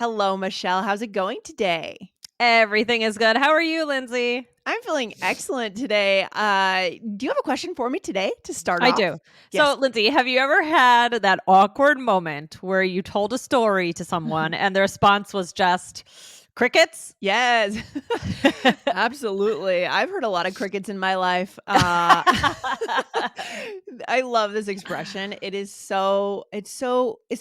Hello, Michelle. How's it going today? Everything is good. How are you, Lindsay? I'm feeling excellent today. Do you have a question for me today to start I off? do. So, Yes. Lindsay, have you ever had that awkward moment where you told a story to someone and the response was just crickets? Yes. Absolutely. I've heard a lot of crickets in my life. I love this expression. It's so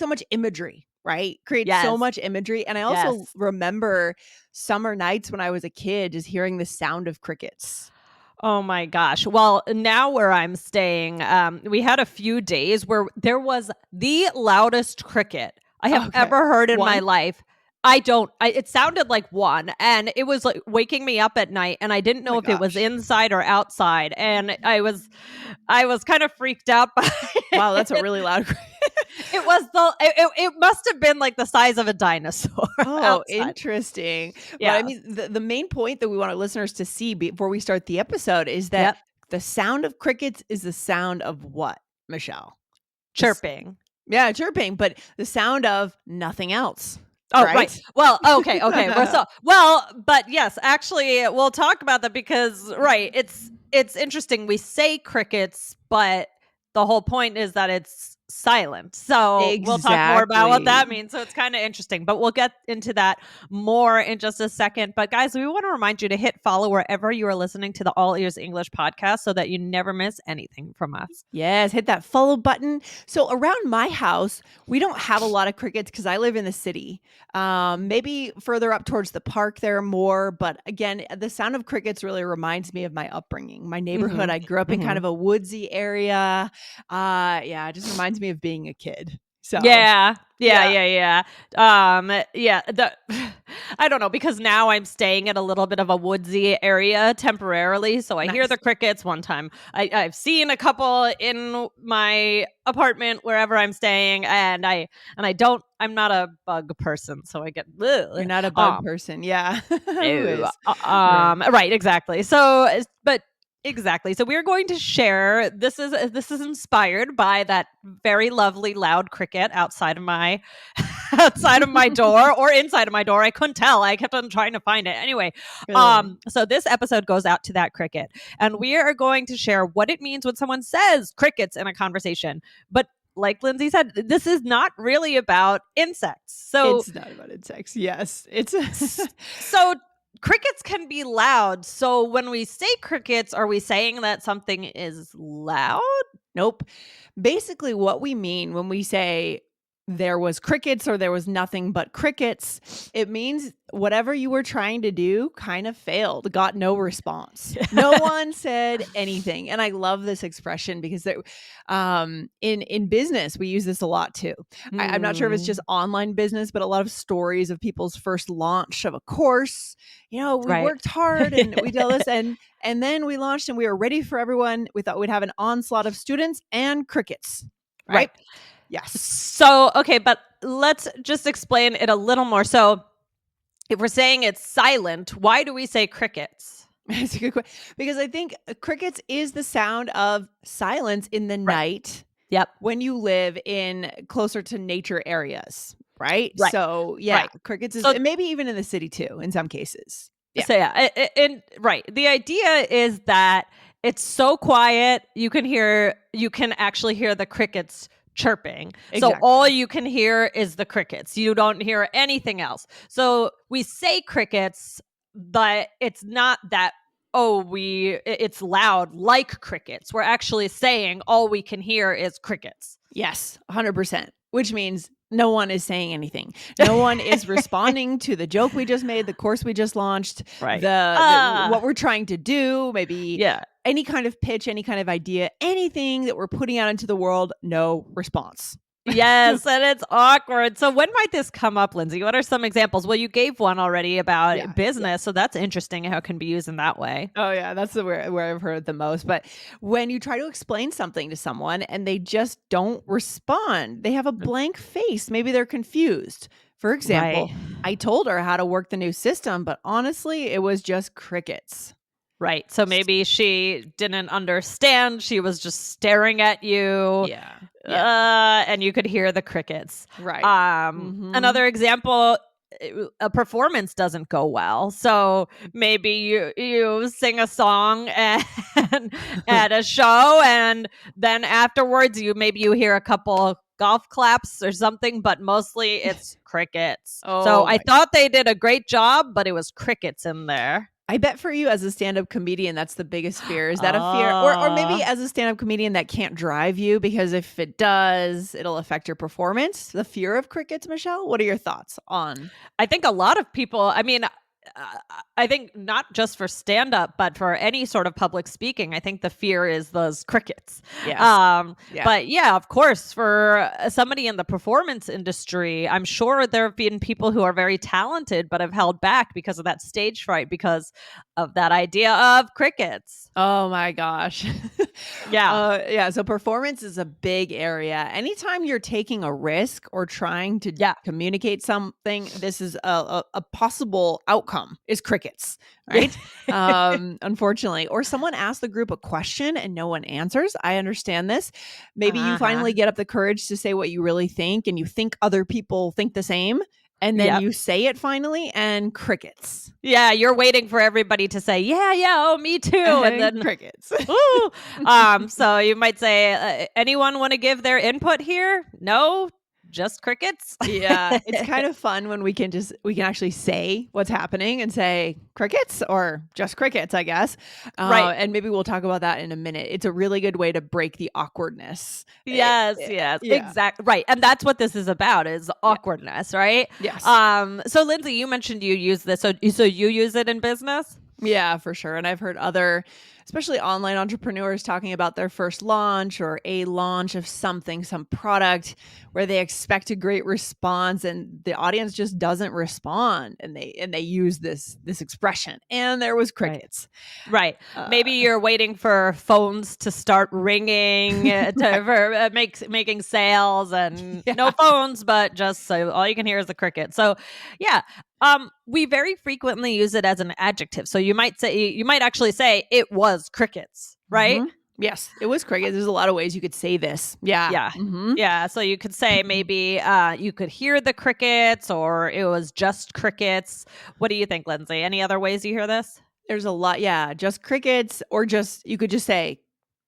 much imagery, right? Creates so Yes. much imagery. And I also Yes. remember summer nights when I was a kid just hearing the sound of crickets. Oh my gosh. Well, now where I'm staying, we had a few days where there was the loudest cricket I have Okay. ever heard in my One? life. It sounded like one, and it was like waking me up at night, and I didn't Oh know my if it was gosh. inside or outside. And I was kind of freaked out by Wow, that's a it. really loud cricket. It must have been like the size of a dinosaur Oh, outside. interesting. But I Yeah. mean, the main point that we want our listeners to see before we start the episode is that Yep. the sound of crickets is the sound of what, Michelle? This, Chirping. yeah, chirping, but the sound of nothing else, Oh, right. right? Well, okay. But yes, actually, we'll talk about that because, right, it's interesting. We say crickets, but the whole point is that it's silent. So we'll talk more about what that Exactly. means. So it's kind of interesting, but we'll get into that more in just a second. But guys, we want to remind you to hit follow wherever you are listening to the All Ears English podcast so that you never miss anything from us. Yes, hit that follow button. So around my house, we don't have a lot of crickets because I live in the city. Maybe further up towards the park, there are more. But again, the sound of crickets really reminds me of my upbringing. My neighborhood, Hmm. I grew up in kind Hmm. of a woodsy area. Yeah, it just reminds me of being a kid. So Yeah. Yeah, yeah, yeah, yeah. The I don't know because now I'm staying in a little bit of a woodsy area temporarily, so I hear nice. the crickets one time. I've seen a couple in my apartment wherever I'm staying, I'm not a bug person, so I get You're ugh. not a bug person. Yeah. Who No. is? Right. Right, exactly. But exactly. So we're going to share this is inspired by that very lovely loud cricket outside of my outside of my door or inside of my door. I couldn't tell. I kept on trying to find it. Anyway, Really? so this episode goes out to that cricket, and we are going to share what it means when someone says crickets in a conversation. But like Lindsay said, this is not really about insects. It's not about insects. Yes. It's So crickets can be loud. So when we say crickets, are we saying that something is loud? Nope. Basically, what we mean when we say there was crickets or there was nothing but crickets, it means whatever you were trying to do kind of failed, got no response. No one said anything. And I love this expression because in business, we use this a lot too. I'm not sure if it's just Hmm. online business, but a lot of stories of people's first launch of a course. We Right. worked hard and we did all this and then we launched and we were ready for everyone. We thought we'd have an onslaught of students and crickets, Right. right? Yes. So, okay, but let's just explain it a little more. So, if we're saying it's silent, why do we say crickets? That's a good question. Because I think crickets is the sound of silence in the Right. night Yep. when you live in closer to nature areas, right? Right. So, yeah, Right. crickets is So, and maybe even in the city too in some cases. Yeah. and right. The idea is that it's so quiet, you can actually hear the crickets chirping. So all Exactly. you can hear is the crickets. You don't hear anything else. So we say crickets, but it's not that it's loud like crickets. We're actually saying all we can hear is crickets. Yes, 100%, which means no one is saying anything. No one is responding to the joke we just made, the course we just launched, Right. the what we're trying to do, maybe Yeah. any kind of pitch, any kind of idea, anything that we're putting out into the world, no response. Yes, and it's awkward. So when might this come up, Lindsay? What are some examples? Well, you gave one already Yeah. about business, so that's interesting how it can be used in that way. Oh yeah, that's where I've heard it the most. But when you try to explain something to someone and they just don't respond, they have a blank face. Maybe they're confused. For Right. example, I told her how to work the new system, but honestly, it was just crickets. Right. So maybe she didn't understand. She was just staring at you, Yeah. Yeah. and you could hear the crickets. Right. Mhm. Another example. a performance doesn't go well. So maybe you sing a song and at a show, and then afterwards you hear a couple golf claps or something, but mostly it's crickets. So Oh I my thought they did a great job, but it was crickets in there. I bet for you as a stand-up comedian, that's the biggest fear. Is that a fear? Or maybe Uh, as a stand-up comedian that can't drive you because if it does, it'll affect your performance. The fear of crickets, Michelle? What are your thoughts on I think a lot of people, I mean, I think not just for stand up, but for any sort of public speaking, I think the fear is those crickets. Yes. Yeah. But yeah, of course, for somebody in the performance industry, I'm sure there have been people who are very talented but have held back because of that stage fright, because of that idea of crickets. Oh my gosh. Yeah. Yeah, so performance is a big area. Anytime you're taking a risk or trying to Yeah. communicate something, this is a possible outcome is crickets, right? Unfortunately, or someone asks the group a question and no one answers. I understand this. Maybe you Uh-huh. finally get up the courage to say what you really think and you think other people think the same. And then Yep. you say it finally and crickets. Yeah, you're waiting for everybody to say, "Yeah, yeah, oh, me too," and And then crickets. ooh. So you might say, anyone want to give their input here? No, just crickets. Yeah, it's kind of fun when we can actually say what's happening and say crickets or just crickets, I guess. Right. And maybe we'll talk about that in a minute. It's a really good way to break the awkwardness. Yes, yes, Yeah, exactly. Right, and that's what this is about, is yeah, awkwardness, right? yes, So Lindsay, you mentioned you use this. So you use it in business? yeah, for sure. And I've heard other, especially online entrepreneurs, talking about their first launch or a launch of something, some product where they expect a great response and the audience just doesn't respond, and they use this expression. And there was Right. crickets. Right. Uh, Maybe you're waiting for phones to start ringing, right. for making sales, and no Yeah. phones, but just so all you can hear is the cricket. So, yeah, we very frequently use it as an adjective. So you might actually say it was crickets, right? Mhm. Yes, it was crickets. There's a lot of ways you could say this. Yeah. Yeah. Mhm. Yeah. So you could say maybe you could hear the crickets, or it was just crickets. What do you think, Lindsay? Any other ways you hear this? There's a lot, yeah, just crickets or just you could just say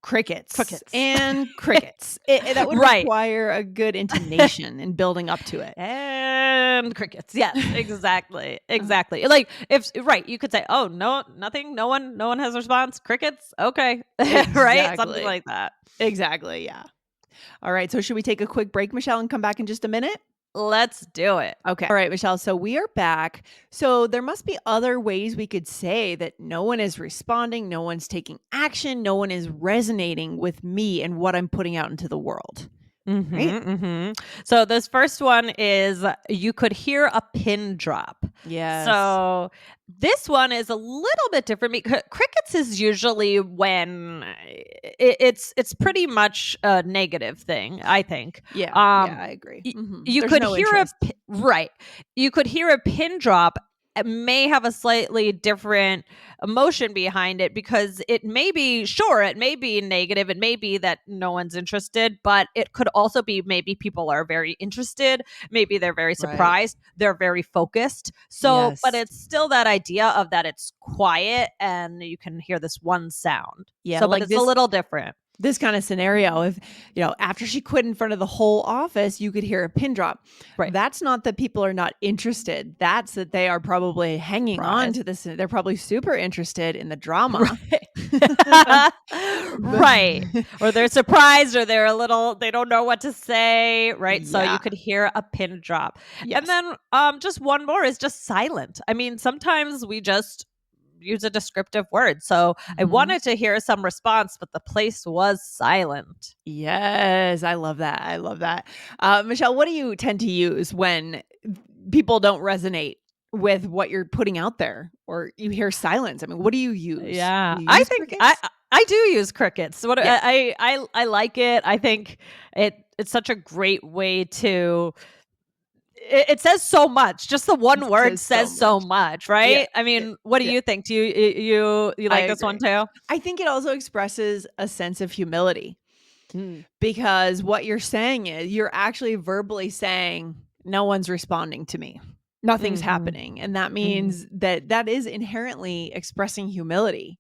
crickets Crickets. and crickets. That would Right. require a good intonation and building up to it. And crickets. Yes, exactly. Exactly. Like, if right, you could say, "Oh, no, nothing. No one has a response. Crickets." Okay. Right? Something Exactly. like that. Exactly, yeah. All right, so should we take a quick break, Michelle, and come back in just a minute? Let's do it. Okay. All right, Michelle. So we are back. So there must be other ways we could say that no one is responding, no one's taking action, no one is resonating with me and what I'm putting out into the world. Right? So this first one is, you could hear a pin drop. Yes. So this one is a little bit different, because crickets is usually when it's pretty much a negative thing, I think. Yeah. Yeah, Um, I agree. you There's could no hear interest. right. You could hear a pin drop. It may have a slightly different emotion behind it, because it may be, sure, it may be negative, it may be that no one's interested, but it could also be maybe people are very interested, maybe they're very Right. surprised, they're very focused. So, but Yes. it's still that idea of that it's quiet and you can hear this one sound. Yeah, So, but like it's a little different. this kind of scenario, if after she quit in front of the whole office, you could hear a pin drop. Right. That's not that people are not interested. That's that they are probably hanging on Surprise. to this. They're probably super interested in the drama. Right. But Right. Or they're surprised, or they're a little, they don't know what to say, right? So you yeah. could hear a pin drop. And Yes. then just one more is just silent. I mean, sometimes we just use a descriptive word. So I Mhm. wanted to hear some response, but the place was silent. Yes, I love that. I love that. Michelle, what do you tend to use when people don't resonate with what you're putting out there, or you hear silence? I mean, what do you use? Yeah. You I use think crickets? I do use crickets. What Yeah, I like it. I think it's such a great way to, it says so much. Just the it one word says so says so much. much, Yeah, right? I mean, what do yeah. you think? Do you I like this one agree. too? I think it also expresses a sense of humility Mm. because what you're saying is you're actually verbally saying, no one's responding to me. nothing's Mhm. happening, and that Mhm. means that that is inherently expressing humility,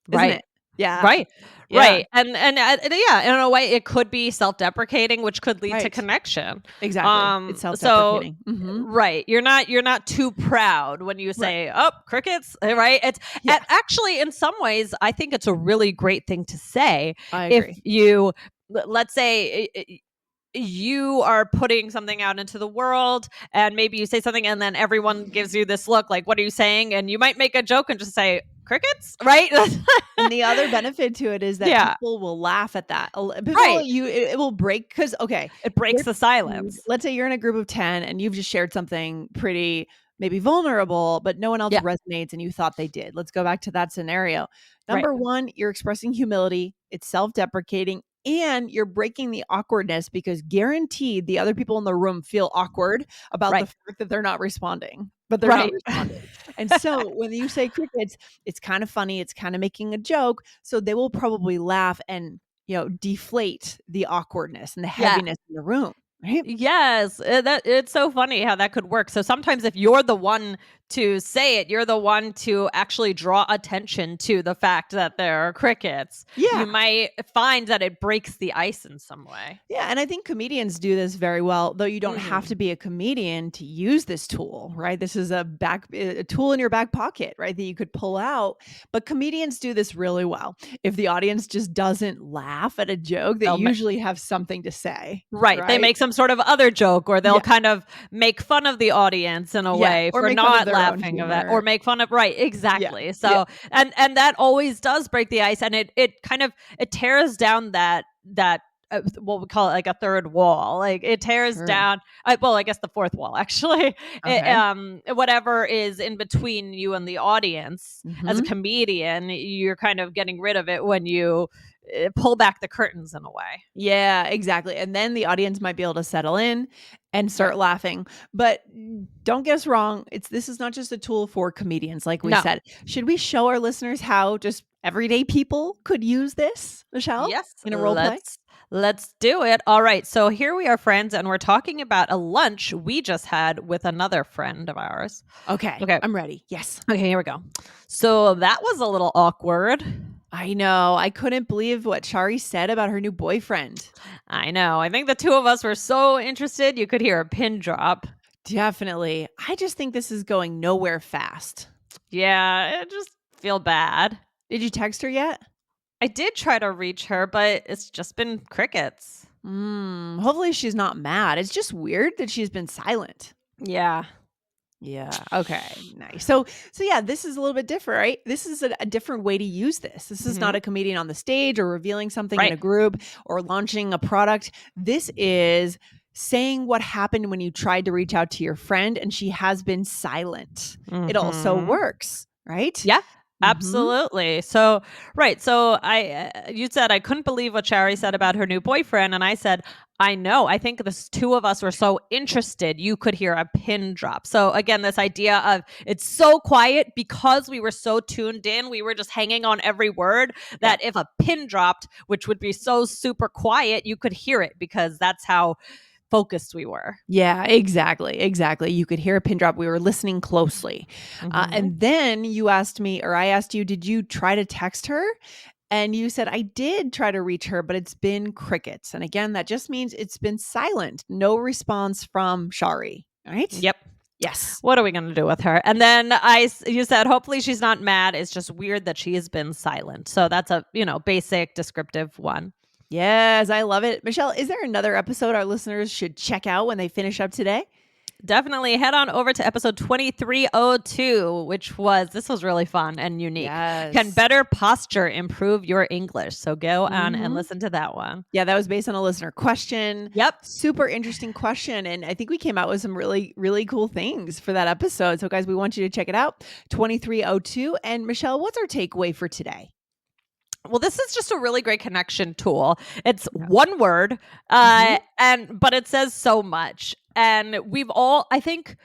isn't Right. it? Yeah. Right. Yeah. Right. And yeah, in a way it could be self-deprecating, which could lead to Right. connection. Exactly. It's So self-deprecating. Mhm. right, you're not too proud when you Right. say, "Oh, crickets," right? It's Yeah, and actually in some ways I think it's a really great thing to say I if agree. you let's say you are putting something out into the world and maybe you say something and then everyone gives you this look like, what are you saying? And you might make a joke and just say crickets, right? And the other benefit to it is that Yeah, people will laugh at that. People right. you it will break because okay, It breaks you're the silence. let's say you're in a group of 10 and you've just shared something pretty maybe vulnerable, but no one else Yeah, resonates and you thought they did. Let's go back to that scenario. right, Number 1, you're expressing humility, it's self-deprecating, and you're breaking the awkwardness because guaranteed the other people in the room feel awkward about the right, fact that they're not responding, but they're not right. responding. And so when you say crickets, it's kind of funny, it's kind of making a joke, so they will probably laugh and, deflate the awkwardness and the Yeah. heaviness in the room, right? Yes, that it's so funny how that could work. So sometimes if you're the one to say it, you're the one to actually draw attention to the fact that there are crickets. You Yeah. might find that it breaks the ice in some way. Yeah, and I think comedians do this very well, though you don't have Mhm. to be a comedian to use this tool, right? This is a tool in your back pocket, right, that you could pull out. But comedians do this really well. If the audience just doesn't laugh at a joke, they They'll ma usually have something to say, Right, they right? make some sort of other joke or they'll Yeah. kind of make fun of the audience in a Yeah, way or for make fun of not their own laughing of it or humor. make fun of right, Yeah. exactly. Yeah. So and that always does break the ice and it kind of it tears down that what we call it like a third wall. Like it tears Sure. down well, I guess the fourth wall actually. Okay. Whatever is in between you and the audience as a Mhm. comedian, you're kind of getting rid of it when you pull back the curtains in a way. Yeah, exactly, and then the audience might be able to settle in and Right. start laughing, but don't get us wrong, this is not just a tool for comedians, like we No. said. Should we show our listeners how just everyday people could use this, Michelle, Yes, in a role play? let's do it. All right. So here we are friends and we're talking about a lunch we just had with another friend of ours. Okay, Okay. I'm ready, yes. Okay, here we go. So that was a little awkward. I know, I couldn't believe what Shari said about her new boyfriend. I know. I think the two of us were so interested you could hear a pin drop. Definitely. I just think this is going nowhere fast. Yeah, I just feel bad. Did you text her yet? I did try to reach her, but it's just been crickets. Hopefully she's not mad. It's just weird that she's been silent. Yeah. Yeah. Okay. Nice. So yeah, this is a little bit different, right? This is a different way to use this. This is not Hmm. a comedian on the stage or revealing something in Right. a group or launching a product. This is saying what happened when you tried to reach out to your friend and she has been silent. It also Hmm. works, right? Yeah, Mhm. absolutely. So, right. So you said I couldn't believe what Shari said about her new boyfriend, and I said, I know. I think the two of us were so interested, you could hear a pin drop. So again, this idea of it's so quiet because we were so tuned in, we were just hanging on every word. Yeah. That if a pin dropped, which would be so super quiet, you could hear it because that's how focused we were. Yeah, exactly, exactly. You could hear a pin drop. We were listening closely. Hmm. And then you asked me, or I asked you, did you try to text her? And you said, I did try to reach her, but it's been crickets. And again, that just means it's been silent. No response from Shari. All right. Yep. Yes. What are we going to do with her? And then you said, hopefully she's not mad. It's just weird that she has been silent. So that's a, basic descriptive one. Yes, I love it. Michelle, is there another episode our listeners should check out when they finish up today? Definitely head on over to episode 2302, this was really fun and unique. Can Yes. better posture improve your English? So go on and Hmm. listen to that one. Yeah, that was based on a listener question. Yep. Super interesting question. And I think we came out with some really, really cool things for that episode. So, guys, we want you to check it out 2302. And Michelle, what's our takeaway for today? Well, this is just a really great connection tool. It's Yeah. one word, Hmm. but it says so much. And I think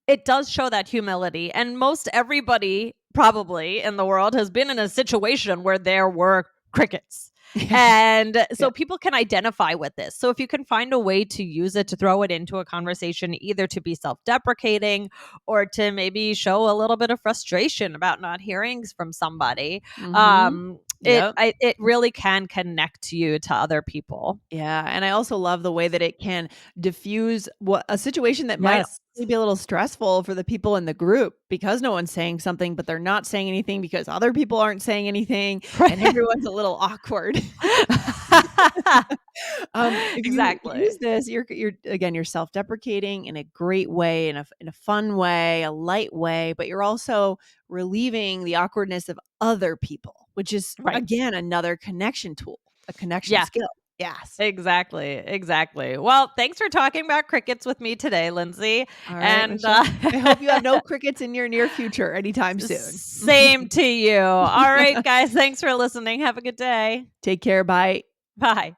it does show that humility. And most everybody probably in the world has been in a situation where there were crickets. Yeah. And Yeah. so people can identify with this. So if you can find a way to use it to throw it into a conversation, either to be self-deprecating or to maybe show a little bit of frustration about not hearing from somebody, Mhm. Yep. it really can connect you to other people. Yeah, and I also love the way that it can diffuse what a situation that might Yes. be a little stressful for the people in the group because no one's saying something, but they're not saying anything because other people aren't saying anything, and Right. everyone's a little awkward. If you use Exactly. this, you're again, you're self-deprecating in a great way, in a fun way, a light way, but you're also relieving the awkwardness of other people, which is Right. again another connection tool, a connection Yeah. skill. Yes. Exactly, exactly. Well, thanks for talking about crickets with me today, Lindsay. All right, And Michelle. I hope you have no crickets in your near future anytime soon. same to you. All right, guys. Thanks for listening. Have a good day. Take care. Bye. Bye.